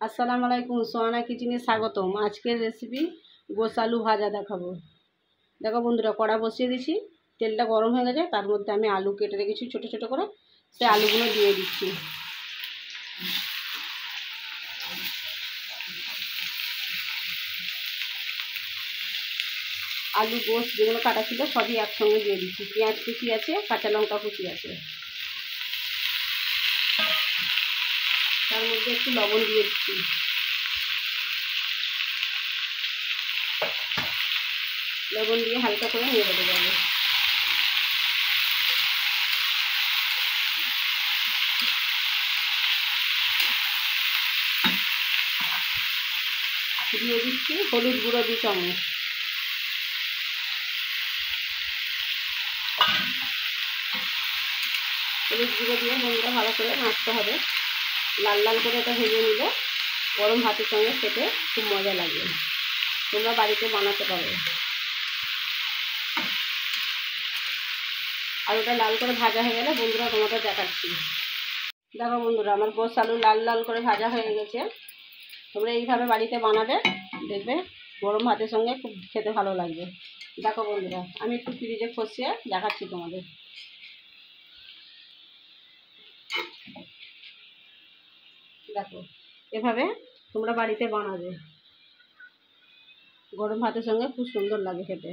আসসালামু আলাইকুম, সোহানা কিচেনে স্বাগতম। আজকের রেসিপি গোস আলু ভাজা দেখাবো। দেখো বন্ধুরা, কড়া বসিয়ে দিয়েছি, তেলটা গরম হয়ে গেছে। তার মধ্যে আমি আলু কেটে রেখেছি ছোটো ছোটো করে, সেই আলুগুলো দিয়ে দিচ্ছি। আলু গোস যেগুলো কাটা ছিল সবই একসঙ্গে দিয়ে দিচ্ছি। পেঁয়াজ কুচি আছে, কাঁচা লঙ্কা কুচি আছে। তার মধ্যে একটু লবণ দিয়ে দিচ্ছি। লবণ দিয়ে হালকা করে নেড়ে দেবো। দিয়ে দিচ্ছি হলুদ গুঁড়ো 2 চামচ। হলুদ গুঁড়ো দিয়ে বন্ধুরা ভালো করে নাড়তে হবে। লাল লাল করে এটা ভেজে নিলে গরম ভাতের সঙ্গে খেতে খুব মজা লাগে। তোমরা বাড়িতে বানাতে পারো। আলুটা লাল করে ভাজা হয়ে গেলে বন্ধুরা তোমাদের দেখাচ্ছি। দেখো বন্ধুরা, আমার গোস আলু লাল লাল করে ভাজা হয়ে গেছে। তোমরা এইভাবে বাড়িতে বানাবে, দেখবে গরম ভাতের সঙ্গে খুব খেতে ভালো লাগবে। দেখো বন্ধুরা, আমি একটু ফ্রিজে খসিয়ে দেখাচ্ছি তোমাদের। দেখো, এভাবে তোমরা বাড়িতে বানাবে, গরম ভাতের সঙ্গে খুব সুন্দর লাগে খেতে।